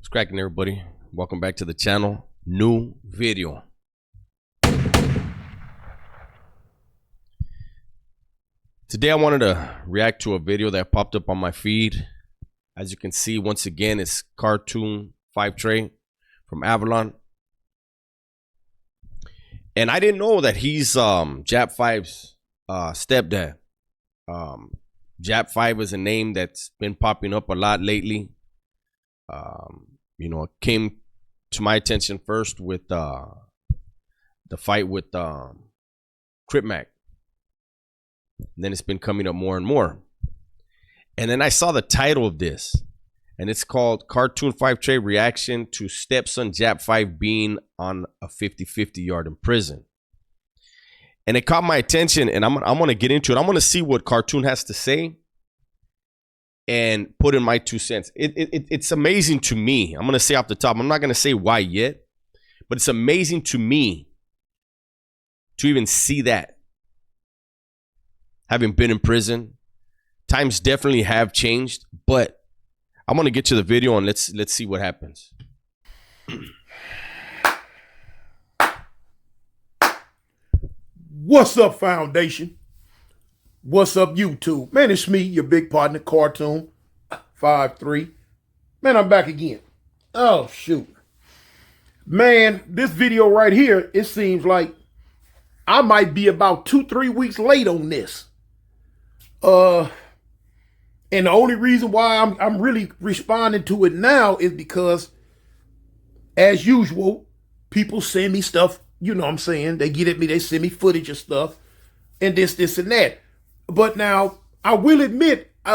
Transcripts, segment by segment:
What's cracking, everybody? Welcome back to the channel. New video. Today I wanted to react to a video that popped up on my feed. As you can see, once again, it's Cartoon53 from Avalon. And I didn't know that he's Jap5's stepdad. Jap5 is a name that's been popping up a lot lately. You know, it came to my attention first with the fight with Crip Mac. Then it's been coming up more and more. And then I saw the title of this, and it's called Cartoon53 Reaction to Stepson Jap5 being on a 50-50 yard in prison. And it caught my attention, and I'm going to get into it. I'm going to see what Cartoon has to say and put in my 2 cents. It's amazing to me. I'm going to say off the top. I'm not going to say why yet, but it's amazing to me to even see that. Having been in prison, times definitely have changed, but I'm going to get to the video and let's see what happens. What's up, Foundation? What's up, YouTube? Man, it's me, your big partner, Cartoon53. Man, I'm back again. Oh, shoot. Man, this video right here, it seems like I might be about 2-3 weeks late on this. And the only reason why I'm really responding to it now is because, as usual, people send me stuff. You know what I'm saying? They get at me, they send me footage of stuff, and this, and that. But now, I will admit, in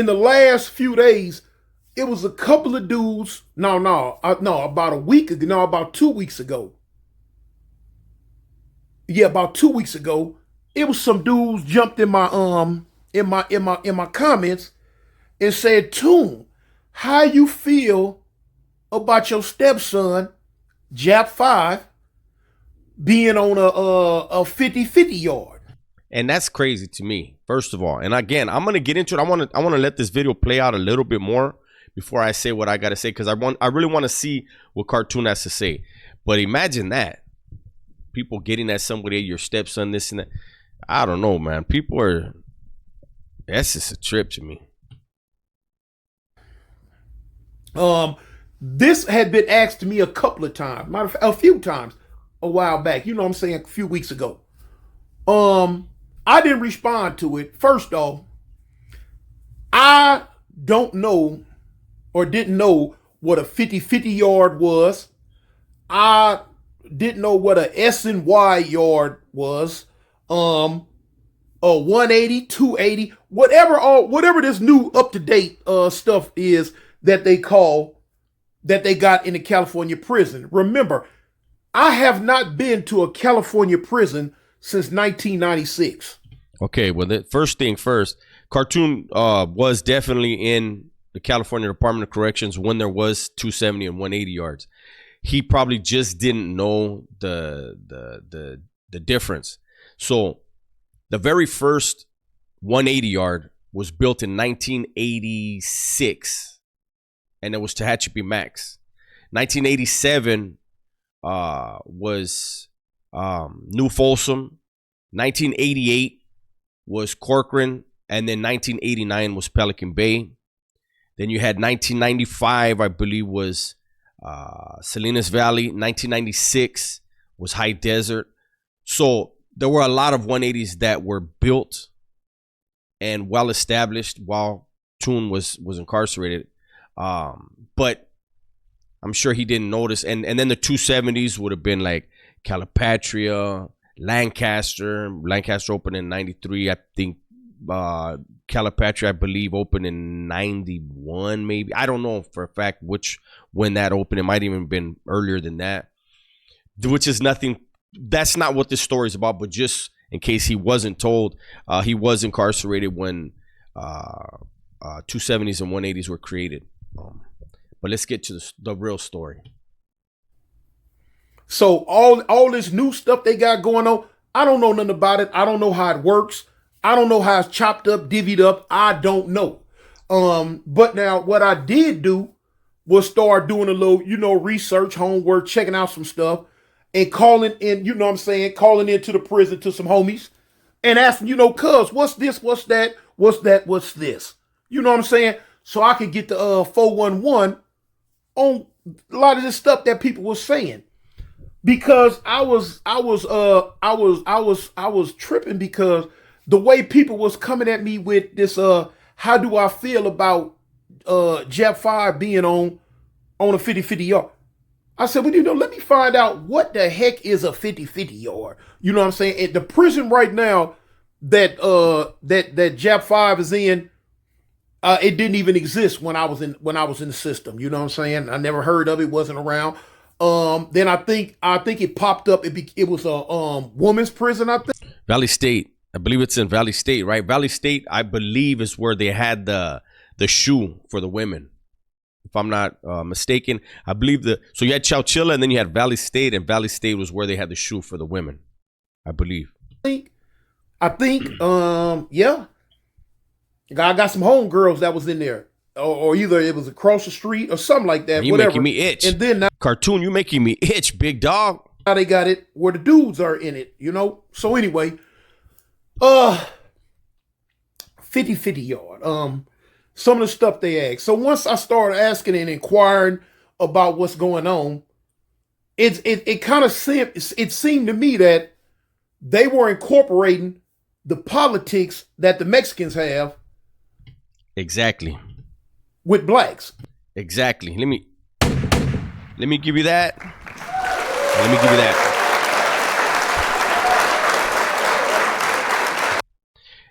the last few days, it was a couple of dudes, about a week ago, about 2 weeks ago. Yeah, about 2 weeks ago, it was some dudes jumped in my comments and said, "Toon, how you feel about your stepson, Jap5, being on a 50-50 yard?" And that's crazy to me, first of all. And again, I'm gonna get into it. I want to let this video play out a little bit more before I say what I gotta say, because I really want to see what Cartoon has to say. But imagine that. People getting at somebody, your stepson, this and that. I don't know, man. People are, that's just a trip to me. This had been asked to me a couple of times, a few times a while back, you know what I'm saying, a few weeks ago. I didn't respond to it. First off, I don't know or didn't know what a 50-50 yard was. I didn't know what a S and Y yard was. A 180, 280, whatever this new up-to-date stuff is that they got in a California prison. Remember, I have not been to a California prison since 1996. Okay, well, the first thing first, Cartoon was definitely in the California Department of Corrections when there was 270 and 180 yards. He probably just didn't know the difference. So the very first 180 yard was built in 1986, and it was Tehachapi Max. 1987 was New Folsom. 1988 was Corcoran, and then 1989 was Pelican Bay. Then you had 1995, I believe, was Salinas Valley. 1996 was High Desert. So there were a lot of 180s that were built and well established while Toon was incarcerated. But I'm sure he didn't notice. And then the 270s would have been like Calipatria, Lancaster. Lancaster opened in 93. I think Calipatria, I believe, opened in 91, maybe. I don't know for a fact when that opened. It might even been earlier than that, which is nothing. That's not what this story is about, but just in case he wasn't told, he was incarcerated when 270s and 180s were created. But let's get to the real story. So all this new stuff they got going on, I don't know nothing about it. I don't know how it works. I don't know how it's chopped up, divvied up. I don't know. But now what I did do was start doing a little, research, homework, checking out some stuff, and calling in, calling into the prison to some homies and asking, cuz, what's this, what's that, what's this? You know what I'm saying? So I could get the 411 on a lot of this stuff that people were saying. Because I was tripping because the way people was coming at me with this how do I feel about Jap5 being on a 50-50 yard. I said, well, let me find out what the heck is a 50-50 yard. You know what I'm saying? At the prison right now that Jap5 is in, it didn't even exist when I was in the system. You know what I'm saying? I never heard of it, wasn't around. Then I think it popped up. It was a women's prison, I think. Valley State. I believe it's in Valley State, right? Valley State, I believe, is where they had the shoe for the women. If I'm not mistaken, I believe so you had Chowchilla and then you had Valley State, and Valley State was where they had the shoe for the women, I believe. I think, yeah. I got some homegirls that was in there. Or either it was across the street or something like that. You making me itch. And then now, Cartoon, you making me itch, big dog. Now they got it where the dudes are in it, So anyway, 50-50 yard. Some of the stuff they asked. So once I started asking and inquiring about what's going on, it kind of seemed to me that they were incorporating the politics that the Mexicans have. Exactly. With blacks. Exactly. Let me give you that. Let me give you that.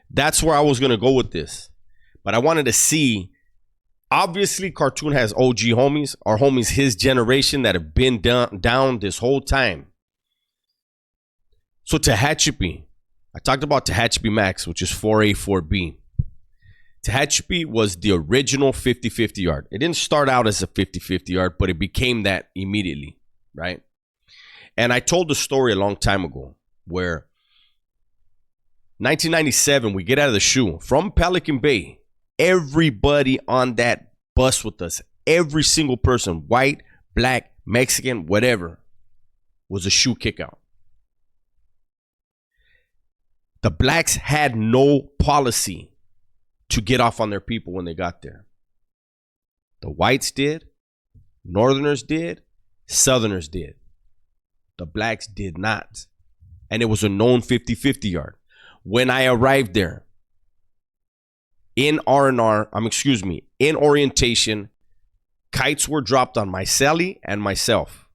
That's where I was going to go with this. But I wanted to see, obviously Cartoon has OG homies, our homies his generation that have been down this whole time. So Tehachapi, I talked about Tehachapi Max, which is 4A, 4B. Tehachapi was the original 50-50 yard. It didn't start out as a 50-50 yard, but it became that immediately, right? And I told the story a long time ago where 1997, we get out of the shoe from Pelican Bay. Everybody on that bus with us, every single person, white, black, Mexican, whatever, was a shoe kick out. The blacks had no policy to get off on their people when they got there. The whites did, northerners did, southerners did. The blacks did not. And it was a known 50-50 yard. When I arrived there, in in orientation, kites were dropped on my cellie and myself.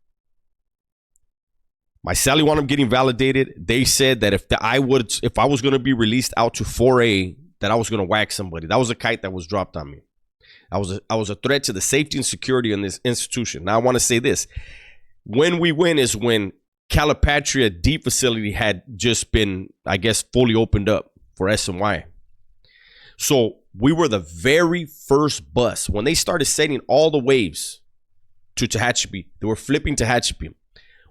My cellie wound up getting validated. They said that if I was going to be released out to 4A, that I was going to whack somebody. That was a kite that was dropped on me. I was a threat to the safety and security in this institution. Now I want to say this. When we win is when Calipatria D facility had just been, I guess, fully opened up for SNY. So we were the very first bus. When they started sending all the waves to Tehachapi, they were flipping Tehachapi.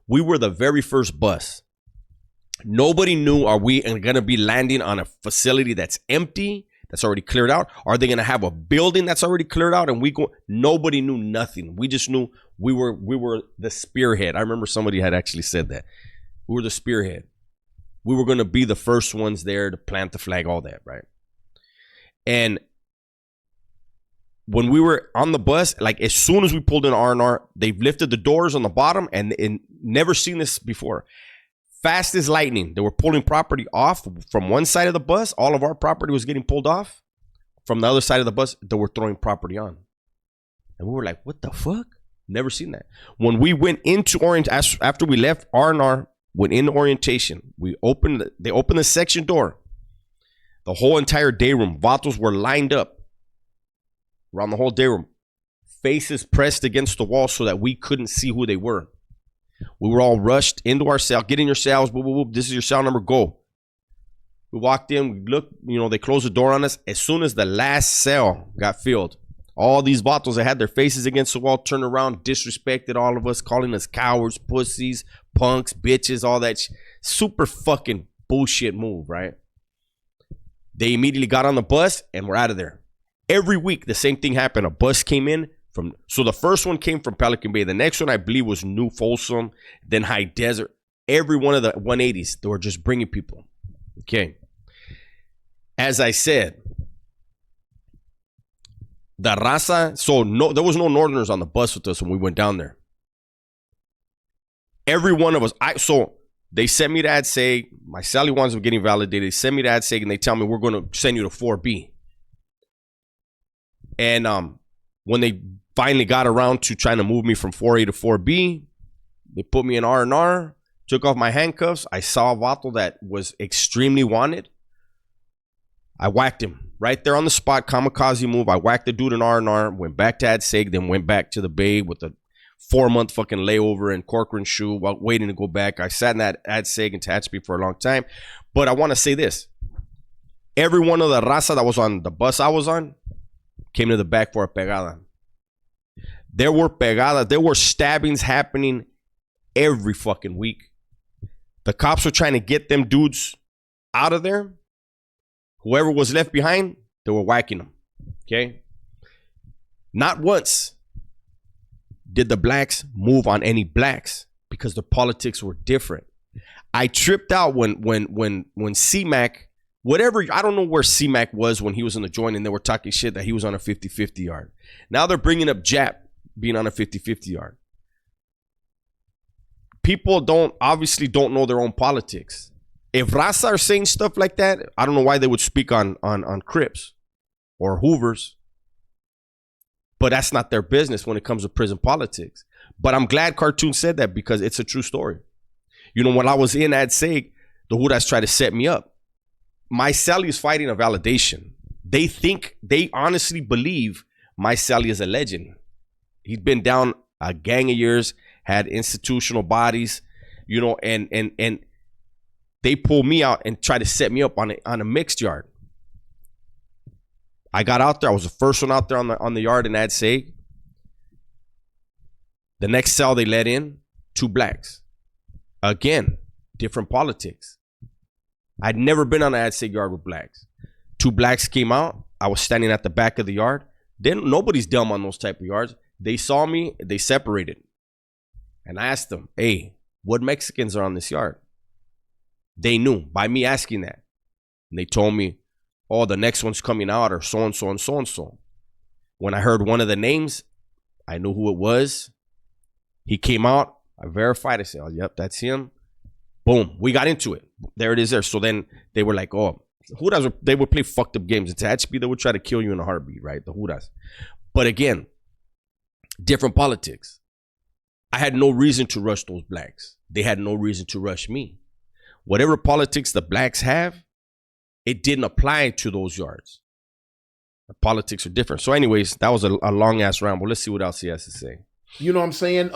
We were the very first bus. Nobody knew, are we going to be landing on a facility that's empty, that's already cleared out? Are they going to have a building that's already cleared out? And nobody knew nothing. We just knew we were the spearhead. I remember somebody had actually said that. We were the spearhead. We were going to be the first ones there to plant the flag, all that, right? And when we were on the bus, like as soon as we pulled in R&R, they've lifted the doors on the bottom and never seen this before. Fast as lightning, they were pulling property off from one side of the bus. All of our property was getting pulled off. From the other side of the bus, they were throwing property on. And we were like, what the fuck? Never seen that. When we went into after we left R&R, went into orientation, they opened the section door. The whole entire day room, vatos were lined up around the whole day room, faces pressed against the wall so that we couldn't see who they were. We were all rushed into our cell. Get in your cells. Boop, boop, boop. This is your cell number. Go. We walked in. We looked. They closed the door on us. As soon as the last cell got filled, all these vatos that had their faces against the wall turned around, disrespected all of us, calling us cowards, pussies, punks, bitches, all that. Super fucking bullshit move, right? They immediately got on the bus and we're out of there. Every week, the same thing happened. A bus came in so the first one came from Pelican Bay. The next one, I believe, was New Folsom, then High Desert. Every one of the 180s, they were just bringing people. Okay. As I said, the raza, so no, there was no Northerners on the bus with us when we went down there. Every one of us, so they sent me to AdSeg. My Sally ones were getting validated. They sent me to AdSeg and they tell me we're going to send you to 4B. And when they finally got around to trying to move me from 4A to 4B, they put me in R&R, took off my handcuffs. I saw a vato that was extremely wanted. I whacked him right there on the spot, kamikaze move. I whacked the dude in R&R, went back to AdSeg, then went back to the Bay with a 4-month fucking layover in Corcoran Shoe while waiting to go back. I sat in that AdSeg and Tehachapi for a long time. But I want to say this. Every one of the raza that was on the bus I was on came to the back for a pegada. There were pegadas. There were stabbings happening every fucking week. The cops were trying to get them dudes out of there. Whoever was left behind, they were whacking them. Okay? Not once did the blacks move on any blacks because the politics were different. I tripped out when C-Mac, whatever, I don't know where C-Mac was when he was in the joint and they were talking shit that he was on a 50-50 yard. Now they're bringing up Jap being on a 50-50 yard. People obviously don't know their own politics. If Raza are saying stuff like that, I don't know why they would speak on Crips or Hoovers. But that's not their business when it comes to prison politics. But I'm glad Cartoon said that because it's a true story. You know, when I was in AdSeg, the Hudas tried to set me up. My Sally is fighting a validation. They honestly believe my Sally is a legend. He's been down a gang of years, had institutional bodies, you know, and they pull me out and try to set me up on a mixed yard. I got out there. I was the first one out there on the yard in AdSeg. The next cell they let in, 2 blacks. Again, different politics. I'd never been on an AdSeg yard with blacks. 2 blacks came out. I was standing at the back of the yard. Then nobody's dumb on those type of yards. They saw me. They separated. And I asked them, hey, what Mexicans are on this yard? They knew by me asking that. And they told me, oh, the next one's coming out or so-and-so and so-and-so. When I heard one of the names, I knew who it was. He came out. I verified. I said, oh, yep, that's him. Boom. We got into it. There it is there. So then they were like, oh, Hudas, they would play fucked up games. It's Tehachapi, they would try to kill you in a heartbeat, right? The Hudas. But again, different politics. I had no reason to rush those blacks. They had no reason to rush me. Whatever politics the blacks have, it didn't apply to those yards. The politics are different. So anyways, that was a long-ass ramble. Let's see what else he has to say. You know what I'm saying?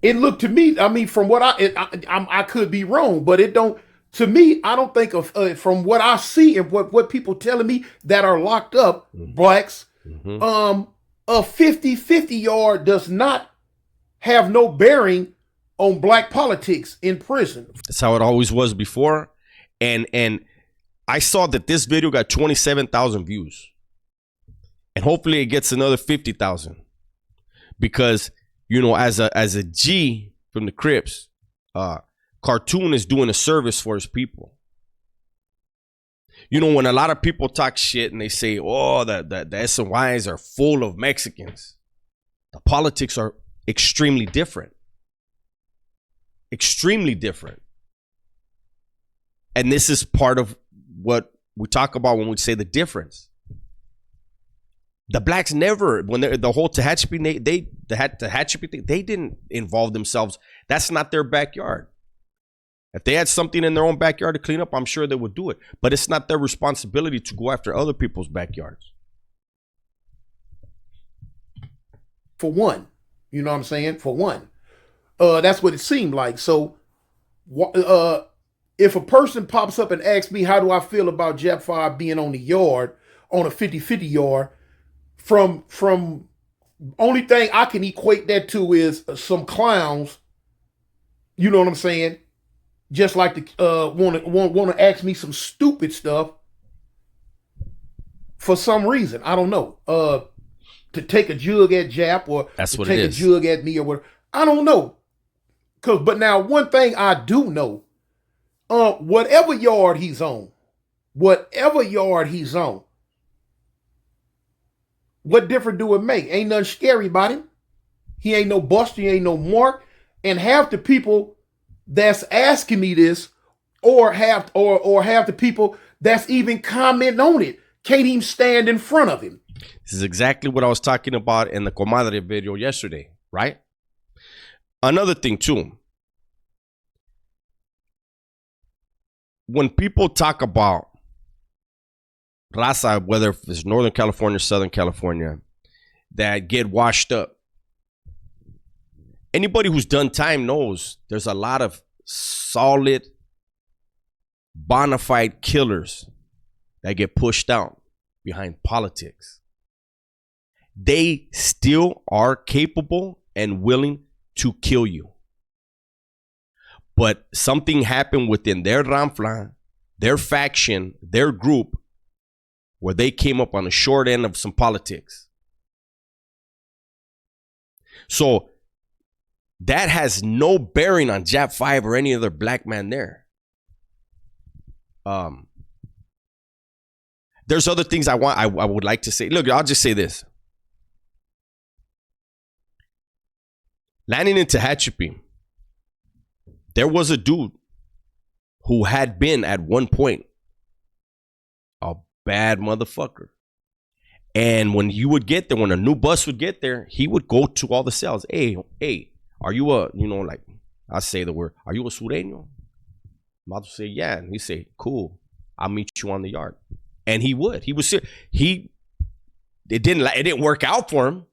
It looked to me, I mean, from what I could be wrong, but it don't, to me, I don't think of, from what I see and what people telling me that are locked up, blacks, a 50-50 yard does not have no bearing on black politics in prison. That's how it always was before. And I saw that this video got 27,000 views. And hopefully it gets another 50,000. Because, you know, as a G from the Crips, Cartoon is doing a service for his people. You know, when a lot of people talk shit and they say, oh, the SNYs are full of Mexicans, the politics are extremely different. Extremely different. And this is part of what we talk about when we say the difference. The blacks never, when the whole Tehachapi, Tehachapi thing, they didn't involve themselves. That's not their backyard. If they had something in their own backyard to clean up, I'm sure they would do it. But it's not their responsibility to go after other people's backyards. For one, you know what I'm saying? For one, that's what it seemed like. So, if a person pops up and asks me, how do I feel about Jap5 being on the yard, on a 50-50 yard, from only thing I can equate that to is some clowns, you know what I'm saying? Just like to want to ask me some stupid stuff for some reason. I don't know. To take a jug at Jap or That's to what take it a is. jug at me or whatever. I don't know. But now one thing I do know, whatever yard he's on, what difference do it make? Ain't nothing scary about him. He ain't no buster, he ain't no mark. And half the people that's asking me this, or half the people that's even commenting on it, can't even stand in front of him. This is exactly what I was talking about in the Comadre video yesterday, right? Another thing too. When people talk about raza, whether it's Northern California, Southern California, that get washed up, anybody who's done time knows there's a lot of solid, bona fide killers that get pushed out behind politics. They still are capable and willing to kill you. But something happened within their Ramfla, their faction, their group, where they came up on the short end of some politics. So that has no bearing on Jap5 or any other black man there. There's other things I would like to say. Look, I'll just say this. Landing in Tehachapi, there was a dude who had been at one point a bad motherfucker. And when you would get there, when a new bus would get there, he would go to all the cells. Hey, are you a, like, I say the word, are you a sureño? I'm about to say, yeah. And he'd say, cool, I'll meet you on the yard. And he would. It didn't work out for him.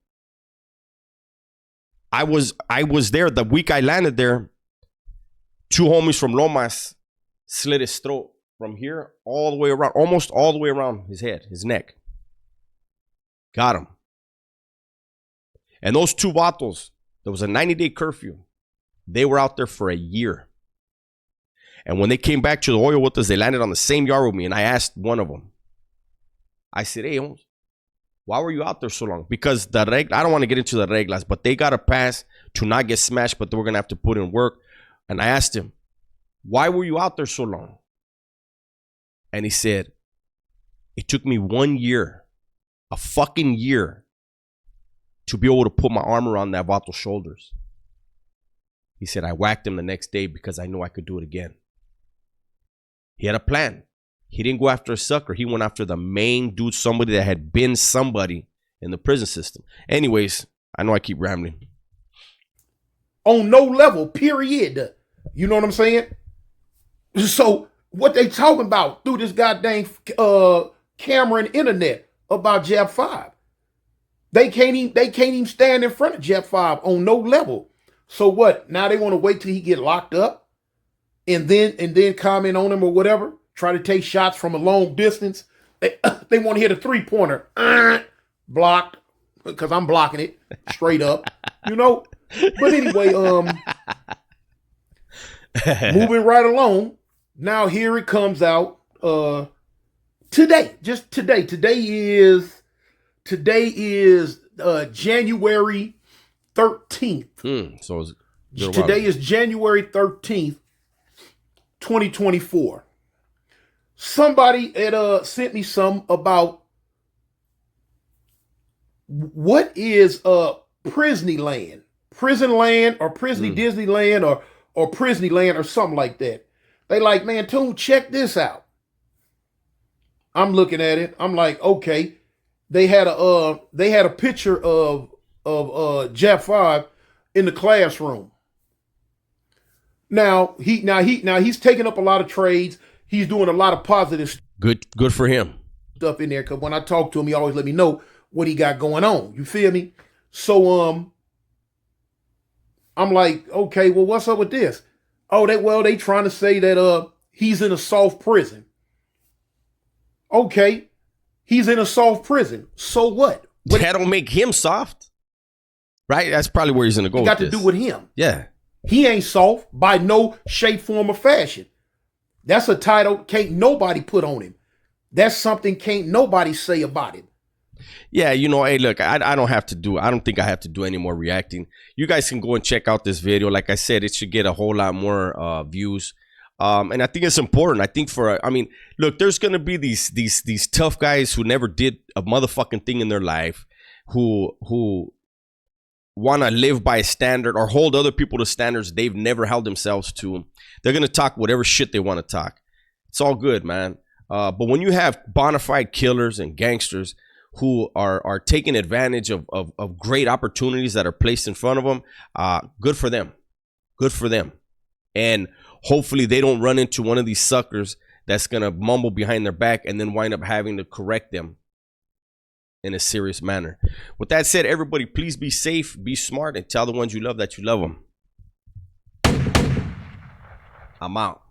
I was there the week I landed there. Two homies from Lomas slit his throat from here all the way around, almost all the way around his head, his neck. Got him. And those two vatos, there was a 90-day curfew. They were out there for a year. And when they came back to the oil with us, they landed on the same yard with me. And I asked one of them, I said, hey, why were you out there so long? Because I don't want to get into the reglas, but they got a pass to not get smashed, but they were going to have to put in work. And I asked him, why were you out there so long? And he said, it took me 1 year, a fucking year, to be able to put my arm around that vato's shoulders. He said, I whacked him the next day because I knew I could do it again. He had a plan. He didn't go after a sucker. He went after the main dude, somebody that had been somebody in the prison system. Anyways, I know I keep rambling. On no level, period. You know what I'm saying? So what they talking about through this goddamn camera and internet about Jap5? They can't even stand in front of Jap5 on no level. So what? Now they want to wait till he get locked up and then comment on him or whatever. Try to take shots from a long distance. They want to hit a 3-pointer. Blocked, because I'm blocking it straight up. But anyway, moving right along. Now here it comes out today. Just today. Today is January 13th. So today is January 13th, 2024. Somebody had sent me some about what is prison land or prison Disneyland or prison land or something like that. They like, man, Toon, check this out. I'm looking at it. I'm like, okay. They had a picture of Jap5 in the classroom. Now he's taking up a lot of trades. He's doing a lot of positive Good for him. Stuff in there, because when I talk to him, he always let me know what he got going on. You feel me? So I'm like, okay, well, what's up with this? Oh, they trying to say that he's in a soft prison. Okay, he's in a soft prison. So what? That don't make him soft, right? That's probably where he's gonna go. It got to do with him. Yeah, he ain't soft by no shape, form, or fashion. That's a title can't nobody put on him. That's something can't nobody say about it. Yeah, you know, hey, look, I don't have to do, I don't think I have to do any more reacting. You guys can go and check out this video. Like I said, it should get a whole lot more views. And I think it's important. I think I mean, look, there's gonna be these tough guys who never did a motherfucking thing in their life, who want to live by a standard or hold other people to standards they've never held themselves to. They're gonna talk whatever shit they want to talk. It's all good, man. But when you have bona fide killers and gangsters who are taking advantage of great opportunities that are placed in front of them, good for them. Good for them. And hopefully they don't run into one of these suckers that's going to mumble behind their back and then wind up having to correct them in a serious manner. With that said, everybody, please be safe, be smart, and tell the ones you love that you love them. I'm out.